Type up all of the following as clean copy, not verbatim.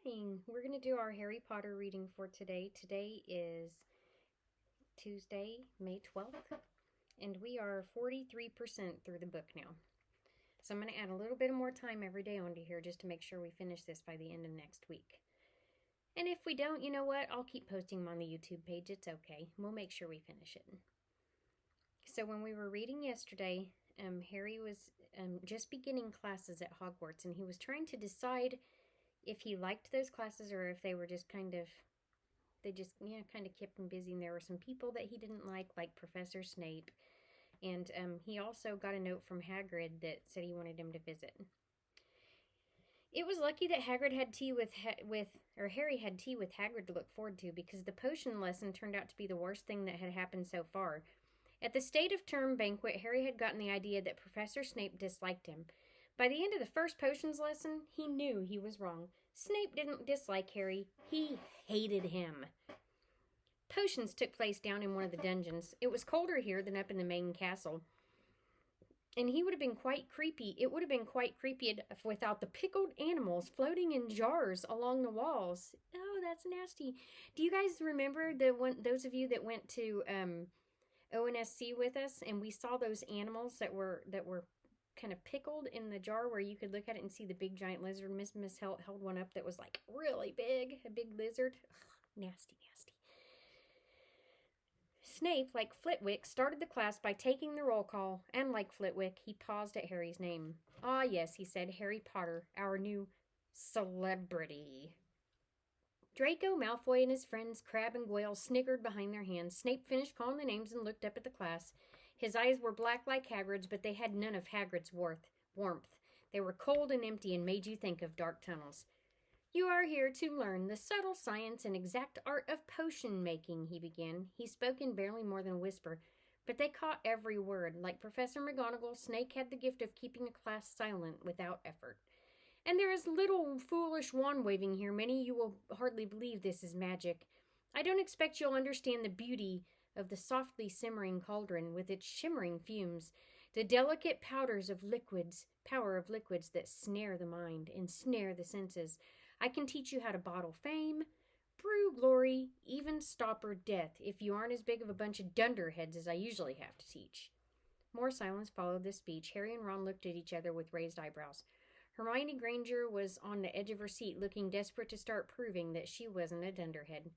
morning. We're going to do our Harry Potter reading for today. Today is Tuesday, May 12th, and we are 43% through the book now. So I'm going to add a little bit more time every day onto here just to make sure we finish this by the end of next week. And if we don't, you know what? I'll keep posting them on the YouTube page. It's okay. We'll make sure we finish it. So when we were reading yesterday, Harry was just beginning classes at Hogwarts, and he was trying to decide if he liked those classes or if they were just kind of kept him busy. And there were some people that he didn't like Professor Snape. And he also got a note from Hagrid that said he wanted him to visit. It was lucky that Harry had tea with Hagrid to look forward to, because the potion lesson turned out to be the worst thing that had happened so far. At the state of term banquet, Harry had gotten the idea that Professor Snape disliked him. By the end of the first potions lesson, he knew he was wrong. Snape didn't dislike Harry. He hated him. Potions took place down in one of the dungeons. It was colder here than up in the main castle. And it would have been quite creepy without the pickled animals floating in jars along the walls. Oh, that's nasty. Do you guys remember those of you that went to ONSC with us, and we saw those animals that were kind of pickled in the jar where you could look at it and see the big giant lizard? Miss held one up that was like really big, a big lizard. Ugh, nasty. Snape, like Flitwick, started the class by taking the roll call, and like Flitwick, he paused at Harry's name. "Ah, yes," he said, "Harry Potter, our new celebrity." Draco Malfoy and his friends Crabbe and Goyle sniggered behind their hands. Snape finished calling the names and looked up at the class. His eyes were black like Hagrid's, but they had none of Hagrid's warmth. They were cold and empty and made you think of dark tunnels. "You are here to learn the subtle science and exact art of potion making," he began. He spoke in barely more than a whisper, but they caught every word. Like Professor McGonagall, Snape had the gift of keeping a class silent without effort. "And there is little foolish wand-waving here. Many you will hardly believe this is magic. I don't expect you'll understand the beauty of the softly simmering cauldron with its shimmering fumes, the delicate power of liquids that snare the mind, ensnare the senses. I can teach you how to bottle fame, brew glory, even stopper death, if you aren't as big of a bunch of dunderheads as I usually have to teach." More silence followed this speech. Harry and Ron looked at each other with raised eyebrows. Hermione Granger was on the edge of her seat, looking desperate to start proving that she wasn't a dunderhead.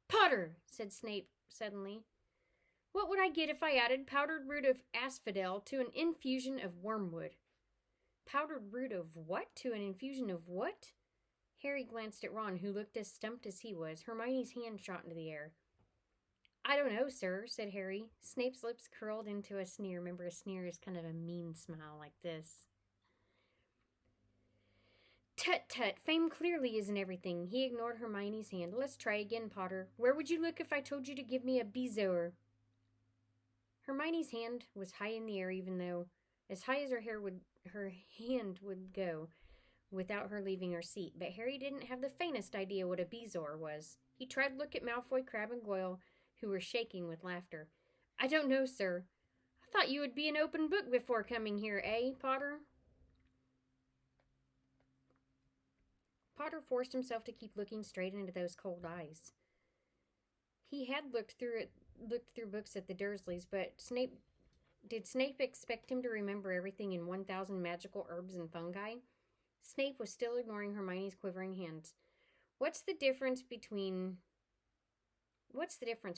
"Potter," said Snape suddenly. "What would I get if I added powdered root of asphodel to an infusion of wormwood?" "Powdered root of what to an infusion of what?" Harry glanced at Ron, who looked as stumped as he was. Hermione's hand shot into the air. "I don't know, sir," said Harry. Snape's lips curled into a sneer. Remember, a sneer is kind of a mean smile like this. "Tut, fame clearly isn't everything." He ignored Hermione's hand. "Let's try again, Potter. Where would you look if I told you to give me a bezoar?" Hermione's hand was high in the air, even though as high as her hand would go without her leaving her seat. But Harry didn't have the faintest idea what a bezoar was. He tried to look at Malfoy, Crabbe, and Goyle, who were shaking with laughter. "I don't know, sir. I thought you would be an open book before coming here, Potter?" Potter forced himself to keep looking straight into those cold eyes. He had looked through books at the Dursleys, but did Snape expect him to remember everything in 1,000 magical herbs and fungi? Snape was still ignoring Hermione's quivering hands. What's the difference,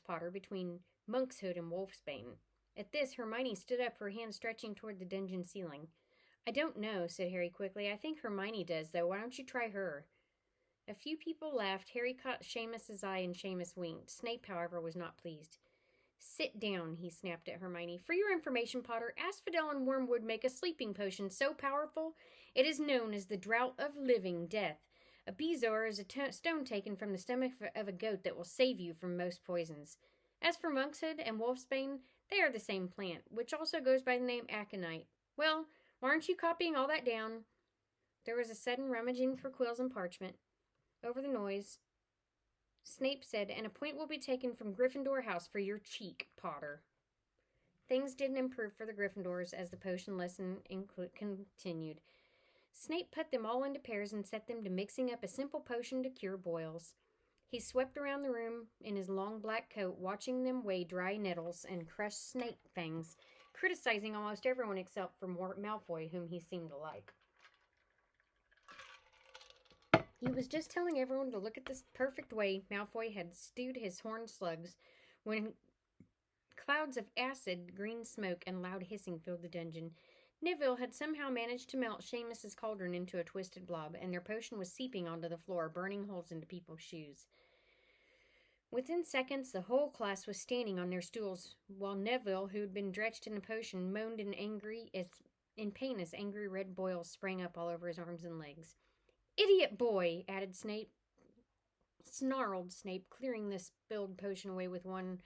Potter, between monkshood and wolfsbane?" At this, Hermione stood up, her hand stretching toward the dungeon ceiling. "I don't know," said Harry quickly. "I think Hermione does, though. Why don't you try her?" A few people laughed. Harry caught Seamus's eye, and Seamus winked. Snape, however, was not pleased. "Sit down," he snapped at Hermione. "For your information, Potter, asphodel and wormwood make a sleeping potion so powerful it is known as the Draught of Living Death. A bezoar is a stone taken from the stomach of a goat that will save you from most poisons. As for monkshood and wolfsbane, they are the same plant, which also goes by the name aconite. Well, why aren't you copying all that down?" There was a sudden rummaging for quills and parchment. Over the noise, Snape said, "And a point will be taken from Gryffindor House for your cheek, Potter." Things didn't improve for the Gryffindors as the potion lesson continued. Snape put them all into pairs and set them to mixing up a simple potion to cure boils. He swept around the room in his long black coat, watching them weigh dry nettles and crush snake fangs, criticizing almost everyone except for Malfoy, whom he seemed to like. He was just telling everyone to look at this perfect way Malfoy had stewed his horned slugs when clouds of acid, green smoke, and loud hissing filled the dungeon. Neville had somehow managed to melt Seamus's cauldron into a twisted blob, and their potion was seeping onto the floor, burning holes into people's shoes. Within seconds, the whole class was standing on their stools, while Neville, who had been drenched in the potion, moaned in pain as angry red boils sprang up all over his arms and legs. "Idiot boy!" added Snape. Snarled Snape, clearing the spilled potion away with one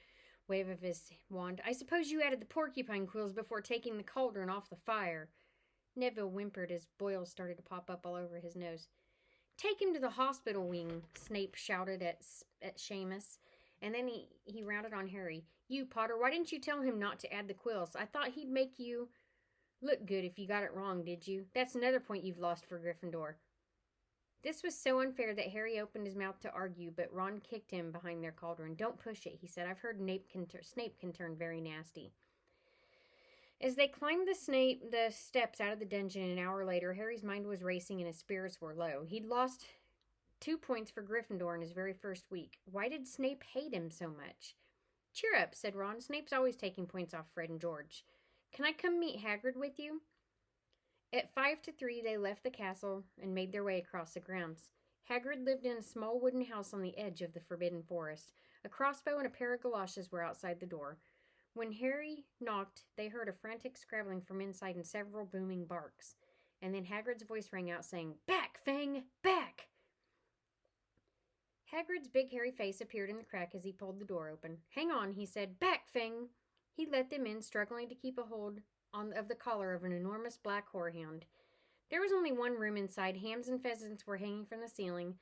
wave of his wand. "I suppose you added the porcupine quills before taking the cauldron off the fire." Neville whimpered as boils started to pop up all over his nose. "Take him to the hospital wing," Snape shouted at Seamus, and then he rounded on Harry. "You, Potter, why didn't you tell him not to add the quills? I thought he'd make you look good if you got it wrong, did you? That's another point you've lost for Gryffindor." This was so unfair that Harry opened his mouth to argue, but Ron kicked him behind their cauldron. "Don't push it," he said. "I've heard Snape can turn very nasty." As they climbed the steps out of the dungeon an hour later, Harry's mind was racing and his spirits were low. He'd lost 2 points for Gryffindor in his very first week. Why did Snape hate him so much? "Cheer up," said Ron. "Snape's always taking points off Fred and George. Can I come meet Hagrid with you?" At 5 to 3, they left the castle and made their way across the grounds. Hagrid lived in a small wooden house on the edge of the Forbidden Forest. A crossbow and a pair of galoshes were outside the door. When Harry knocked, they heard a frantic scrabbling from inside and several booming barks. And then Hagrid's voice rang out saying, "Back, Fang! Back!" Hagrid's big hairy face appeared in the crack as he pulled the door open. "Hang on," he said. "Back, Fang!" He let them in, struggling to keep a hold of the collar of an enormous black horehound. There was only one room inside. Hams and pheasants were hanging from the ceiling.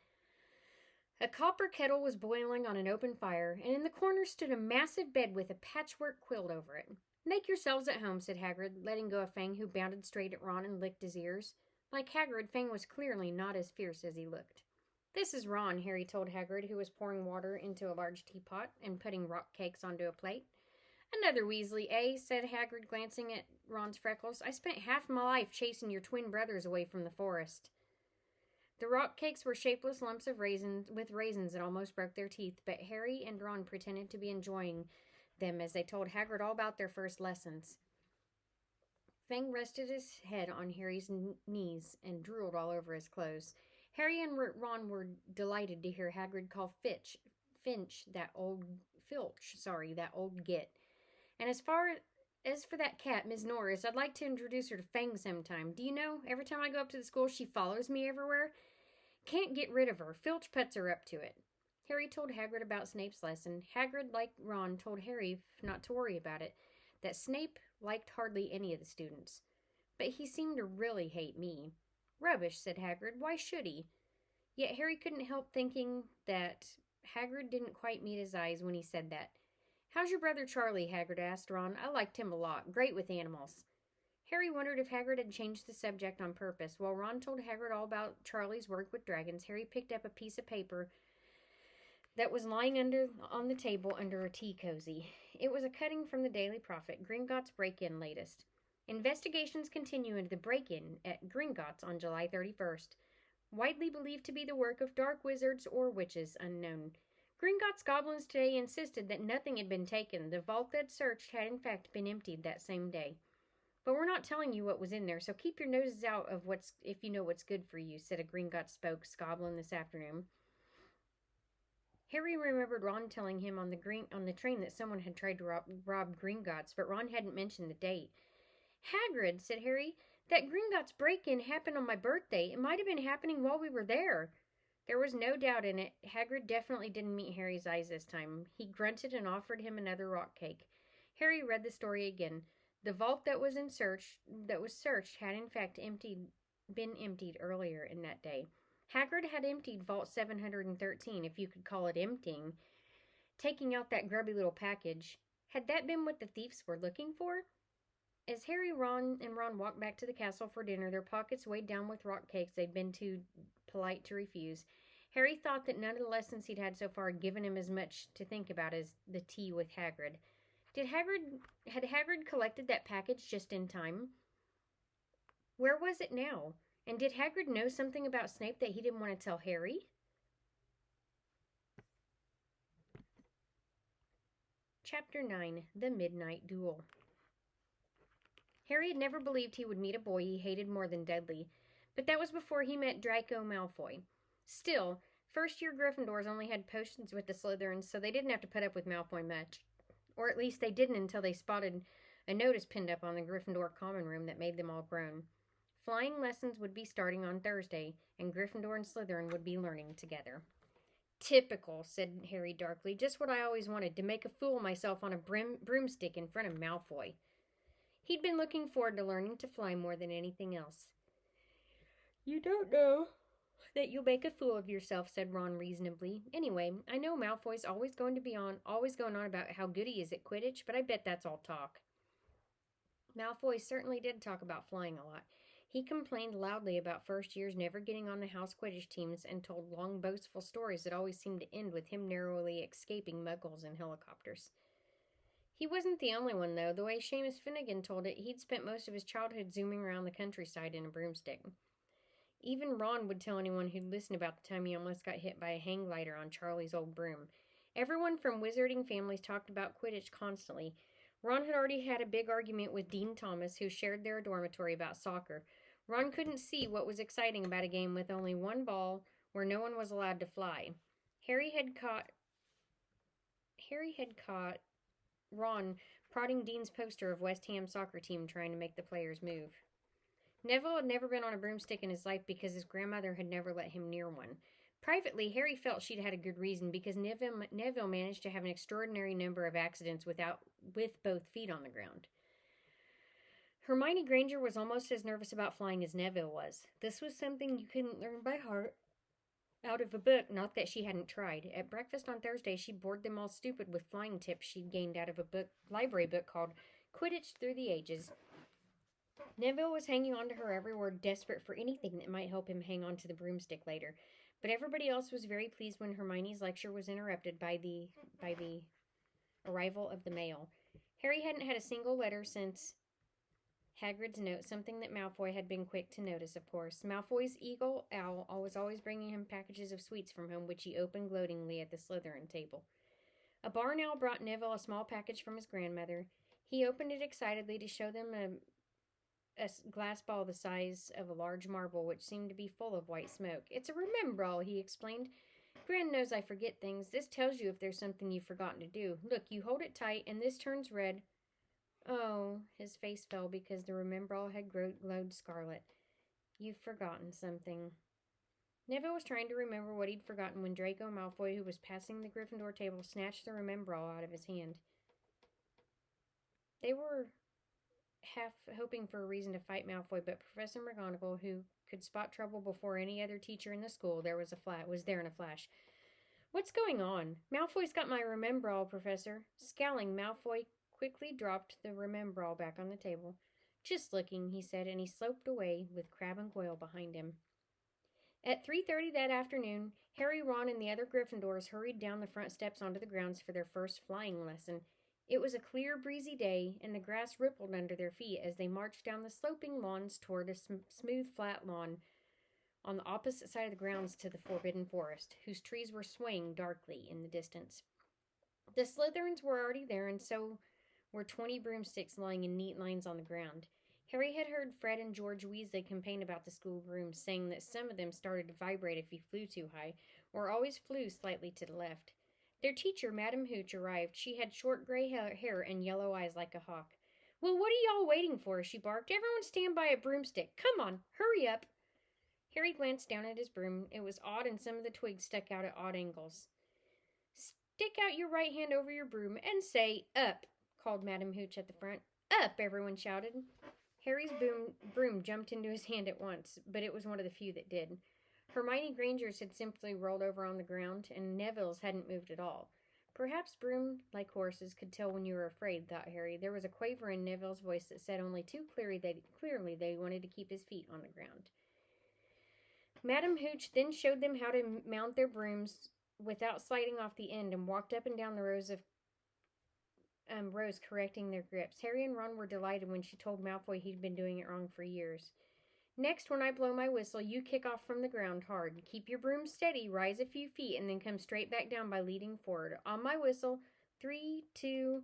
A copper kettle was boiling on an open fire, and in the corner stood a massive bed with a patchwork quilt over it. "Make yourselves at home," said Hagrid, letting go of Fang, who bounded straight at Ron and licked his ears. Like Hagrid, Fang was clearly not as fierce as he looked. "This is Ron," Harry told Hagrid, who was pouring water into a large teapot and putting rock cakes onto a plate. "Another Weasley, eh?" said Hagrid, glancing at Ron's freckles. "I spent half my life chasing your twin brothers away from the forest." The rock cakes were shapeless lumps of raisins that almost broke their teeth, but Harry and Ron pretended to be enjoying them as they told Hagrid all about their first lessons. Fang rested his head on Harry's knees and drooled all over his clothes. Harry and Ron were delighted to hear Hagrid call Finch that old git. "And as for that cat, Miss Norris, I'd like to introduce her to Fang sometime. Do you know, every time I go up to the school, she follows me everywhere. Can't get rid of her. Filch puts her up to it." Harry told Hagrid about Snape's lesson. Hagrid, like Ron, told Harry not to worry about it, that Snape liked hardly any of the students. "But he seemed to really hate me." "Rubbish," said Hagrid. "Why should he?" Yet Harry couldn't help thinking that Hagrid didn't quite meet his eyes when he said that. "How's your brother Charlie?" Hagrid asked Ron. "I liked him a lot. Great with animals." Harry wondered if Hagrid had changed the subject on purpose. While Ron told Hagrid all about Charlie's work with dragons, Harry picked up a piece of paper that was lying on the table under a tea cozy. It was a cutting from the Daily Prophet, Gringotts break-in latest. "Investigations continue into the break-in at Gringotts on July 31st. Widely believed to be the work of dark wizards or witches unknown. Gringotts goblins today insisted that nothing had been taken. The vault that searched had in fact been emptied that same day. But we're not telling you what was in there, so keep your noses out of if you know what's good for you," said a Gringotts goblin this afternoon. Harry remembered Ron telling him on the train that someone had tried to rob Gringotts, but Ron hadn't mentioned the date. "Hagrid," said Harry, "that Gringotts break-in happened on my birthday. It might have been happening while we were there." There was no doubt in it. Hagrid definitely didn't meet Harry's eyes this time. He grunted and offered him another rock cake. Harry read the story again. The vault that was searched had in fact been emptied earlier in that day. Hagrid had emptied Vault 713, if you could call it emptying, taking out that grubby little package. Had that been what the thieves were looking for? As and Ron walked back to the castle for dinner, their pockets weighed down with rock cakes they'd been too polite to refuse. Harry thought that none of the lessons he'd had so far had given him as much to think about as the tea with Hagrid. Had Hagrid collected that package just in time? Where was it now? And did Hagrid know something about Snape that he didn't want to tell Harry? Chapter 9: The Midnight Duel. Harry had never believed he would meet a boy he hated more than Dudley, but that was before he met Draco Malfoy. Still, first-year Gryffindors only had potions with the Slytherins, so they didn't have to put up with Malfoy much. Or at least they didn't until they spotted a notice pinned up on the Gryffindor common room that made them all groan. Flying lessons would be starting on Thursday, and Gryffindor and Slytherin would be learning together. Typical, said Harry darkly. Just what I always wanted, to make a fool of myself on a broomstick in front of Malfoy. He'd been looking forward to learning to fly more than anything else. You don't know that you'll make a fool of yourself, said Ron reasonably. Anyway, I know Malfoy's always going on about how good he is at Quidditch, but I bet that's all talk. Malfoy certainly did talk about flying a lot. He complained loudly about first years never getting on the house Quidditch teams and told long, boastful stories that always seemed to end with him narrowly escaping muggles in helicopters. He wasn't the only one, though. The way Seamus Finnegan told it, he'd spent most of his childhood zooming around the countryside in a broomstick. Even Ron would tell anyone who'd listen about the time he almost got hit by a hang glider on Charlie's old broom. Everyone from wizarding families talked about Quidditch constantly. Ron had already had a big argument with Dean Thomas, who shared their dormitory, about soccer. Ron couldn't see what was exciting about a game with only one ball where no one was allowed to fly. Harry had caught Ron prodding Dean's poster of West Ham soccer team trying to make the players move. Neville had never been on a broomstick in his life because his grandmother had never let him near one. Privately, Harry felt she'd had a good reason because Neville managed to have an extraordinary number of accidents with both feet on the ground. Hermione Granger was almost as nervous about flying as Neville was. This was something you couldn't learn by heart out of a book, not that she hadn't tried. At breakfast on Thursday, she bored them all stupid with flying tips she'd gained out of a library book called Quidditch Through the Ages. Neville was hanging on to her every word, desperate for anything that might help him hang on to the broomstick later. But everybody else was very pleased when Hermione's lecture was interrupted by the arrival of the mail. Harry hadn't had a single letter since Hagrid's note, something that Malfoy had been quick to notice, of course. Malfoy's eagle owl was always bringing him packages of sweets from home, which he opened gloatingly at the Slytherin table. A barn owl brought Neville a small package from his grandmother. He opened it excitedly to show them a glass ball the size of a large marble, which seemed to be full of white smoke. It's a remembrall, he explained. Gran knows I forget things. This tells you if there's something you've forgotten to do. Look, you hold it tight, and this turns red. Oh, his face fell because the remembrall had glowed scarlet. You've forgotten something. Neville was trying to remember what he'd forgotten when Draco Malfoy, who was passing the Gryffindor table, snatched the remembrall out of his hand. They were half hoping for a reason to fight Malfoy, but Professor McGonagall, who could spot trouble before any other teacher in the school, was there in a flash. What's going on? Malfoy's got my remembrall, Professor. Scowling, Malfoy quickly dropped the remembrall back on the table. Just looking, he said, and he sloped away with Crabbe and Goyle behind him. At 3:30 that afternoon, Harry, Ron, and the other Gryffindors hurried down the front steps onto the grounds for their first flying lesson. It was a clear, breezy day, and the grass rippled under their feet as they marched down the sloping lawns toward a smooth, flat lawn on the opposite side of the grounds to the Forbidden Forest, whose trees were swaying darkly in the distance. The Slytherins were already there, and so were 20 broomsticks lying in neat lines on the ground. Harry had heard Fred and George Weasley complain about the school brooms, saying that some of them started to vibrate if you flew too high, or always flew slightly to the left. Their teacher, Madam Hooch, arrived. She had short gray hair and yellow eyes like a hawk. Well, what are y'all waiting for? She barked. Everyone stand by a broomstick. Come on, hurry up. Harry glanced down at his broom. It was odd, and some of the twigs stuck out at odd angles. Stick out your right hand over your broom and say, up, called Madam Hooch at the front. Up, everyone shouted. Harry's broom jumped into his hand at once, but it was one of the few that did. Hermione Granger's had simply rolled over on the ground, and Neville's hadn't moved at all. Perhaps broom, like horses, could tell when you were afraid, thought Harry. There was a quaver in Neville's voice that said only too clearly they wanted to keep his feet on the ground. Madam Hooch then showed them how to mount their brooms without sliding off the end and walked up and down the rows correcting their grips. Harry and Ron were delighted when she told Malfoy he'd been doing it wrong for years. Next, when I blow my whistle, you kick off from the ground hard. Keep your broom steady, rise a few feet, and then come straight back down by leading forward. On my whistle, 3, 2...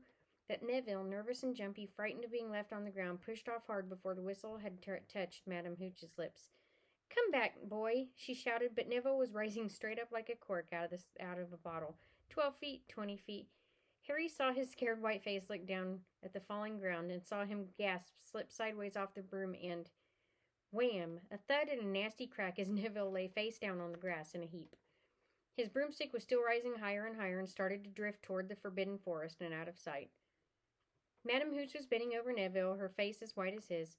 But Neville, nervous and jumpy, frightened of being left on the ground, pushed off hard before the whistle had touched Madam Hooch's lips. Come back, boy, she shouted, but Neville was rising straight up like a cork out of a bottle. 12 feet, 20 feet. Harry saw his scared white face look down at the falling ground and saw him gasp, slip sideways off the broom, and wham! A thud and a nasty crack as Neville lay face down on the grass in a heap. His broomstick was still rising higher and higher and started to drift toward the forbidden forest and out of sight. Madam Hooch was bending over Neville, her face as white as his.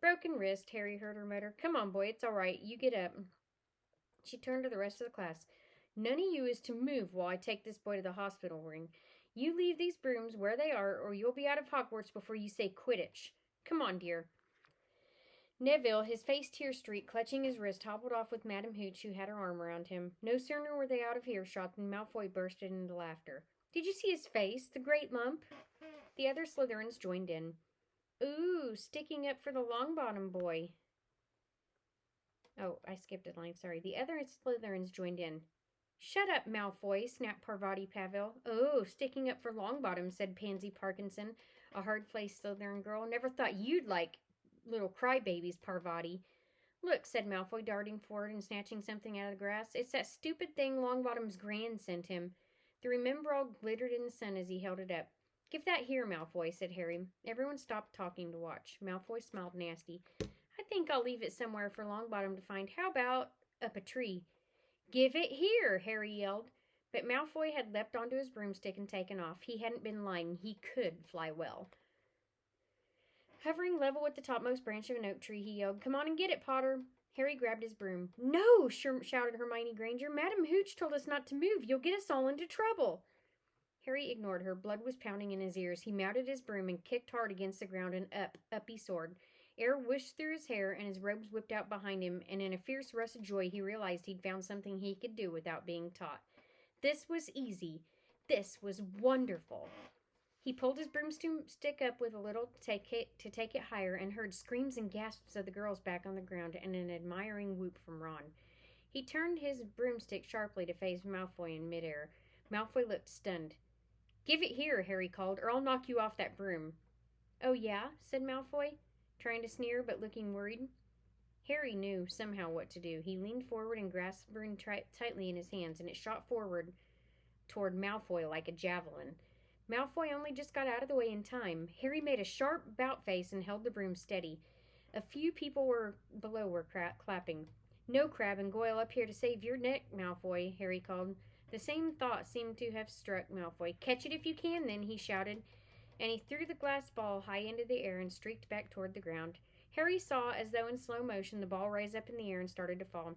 Broken wrist, Harry heard her mutter. Come on, boy, it's all right. You get up. She turned to the rest of the class. None of you is to move while I take this boy to the hospital ring. You leave these brooms where they are, or you'll be out of Hogwarts before you say Quidditch. Come on, dear. Neville, his face tear-streaked, clutching his wrist, hobbled off with Madam Hooch, who had her arm around him. No sooner were they out of earshot than Malfoy bursted into laughter. Did you see his face? The great lump? The other Slytherins joined in. Ooh, sticking up for the Longbottom boy. Oh, I skipped a line, sorry. The other Slytherins joined in. Shut up, Malfoy, snapped Parvati Pavel. Oh, sticking up for Longbottom, said Pansy Parkinson, a hard-faced Slytherin girl. Never thought you'd like little crybabies, Parvati. Look, said Malfoy, darting forward and snatching something out of the grass. It's that stupid thing Longbottom's gran sent him. The Remembrall glittered in the sun as he held it up. Give that here, Malfoy, said Harry. Everyone stopped talking to watch. Malfoy smiled nasty. I think I'll leave it somewhere for Longbottom to find. How about up a tree? Give it here, Harry yelled. But Malfoy had leapt onto his broomstick and taken off. He hadn't been lying. He could fly well. Hovering level with the topmost branch of an oak tree, he yelled, Come on and get it, Potter. Harry grabbed his broom. No, shouted Hermione Granger. Madam Hooch told us not to move. You'll get us all into trouble. Harry ignored her. Blood was pounding in his ears. He mounted his broom and kicked hard against the ground and up he soared. Air whished through his hair and his robes whipped out behind him, and in a fierce rush of joy he realized he'd found something he could do without being taught. This was easy. This was wonderful. He pulled his broomstick up with a little to take it higher and heard screams and gasps of the girls back on the ground and an admiring whoop from Ron. He turned his broomstick sharply to face Malfoy in midair. Malfoy looked stunned. Give it here, Harry called, or I'll knock you off that broom. Oh, yeah? Said Malfoy, trying to sneer but looking worried. Harry knew somehow what to do. He leaned forward and grasped the broom tightly in his hands, and it shot forward toward Malfoy like a javelin. Malfoy only just got out of the way in time. Harry made a sharp bout-face and held the broom steady. A few people below were clapping. No, Crabbe and Goyle up here to save your neck, Malfoy, Harry called. The same thought seemed to have struck Malfoy. Catch it if you can, then, he shouted, and he threw the glass ball high into the air and streaked back toward the ground. Harry saw, as though in slow motion, the ball rise up in the air and started to fall.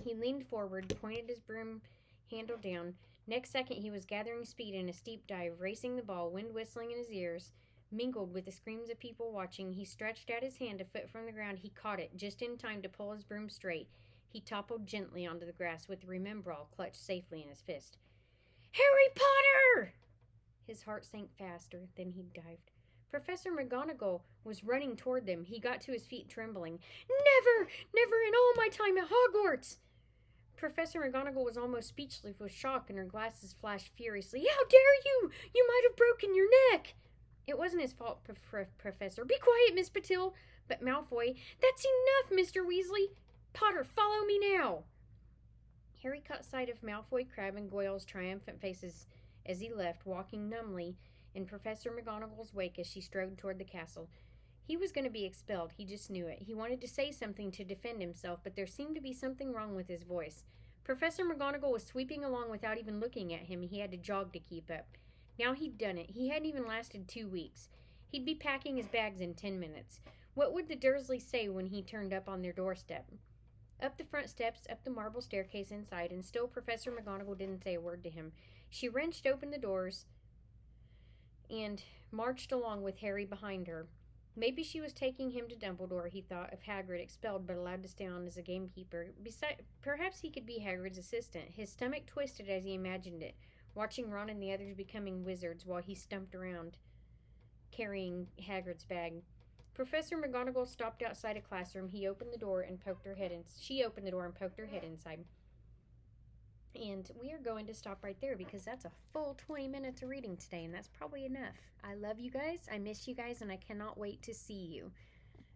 He leaned forward, pointed his broom handle down. Next second, he was gathering speed in a steep dive, racing the ball, wind whistling in his ears, mingled with the screams of people watching. He stretched out his hand a foot from the ground. He caught it, just in time to pull his broom straight. He toppled gently onto the grass with the Remembrall clutched safely in his fist. Harry Potter! His heart sank faster, then he dived. Professor McGonagall was running toward them. He got to his feet trembling. Never in all my time at Hogwarts! Professor McGonagall was almost speechless with shock, and her glasses flashed furiously. How dare you! You might have broken your neck! It wasn't his fault, Professor. Be quiet, Miss Patil. But Malfoy, that's enough, Mr. Weasley. Potter, follow me now. Harry caught sight of Malfoy, Crabbe, and Goyle's triumphant faces as he left, walking numbly in Professor McGonagall's wake as she strode toward the castle. He was going to be expelled. He just knew it. He wanted to say something to defend himself, but there seemed to be something wrong with his voice. Professor McGonagall was sweeping along without even looking at him. He had to jog to keep up. Now he'd done it. He hadn't even lasted 2 weeks. He'd be packing his bags in 10 minutes. What would the Dursleys say when he turned up on their doorstep? Up the front steps, up the marble staircase inside, and still Professor McGonagall didn't say a word to him. She wrenched open the doors and marched along with Harry behind her. Maybe she was taking him to Dumbledore, he thought, of Hagrid, expelled but allowed to stay on as a gamekeeper. Perhaps he could be Hagrid's assistant. His stomach twisted as he imagined it, watching Ron and the others becoming wizards while he stumped around, carrying Hagrid's bag. Professor McGonagall stopped outside a classroom. She opened the door and poked her head inside. And we are going to stop right there because that's a full 20 minutes of reading today, and that's probably enough. I love you guys, I miss you guys, and I cannot wait to see you.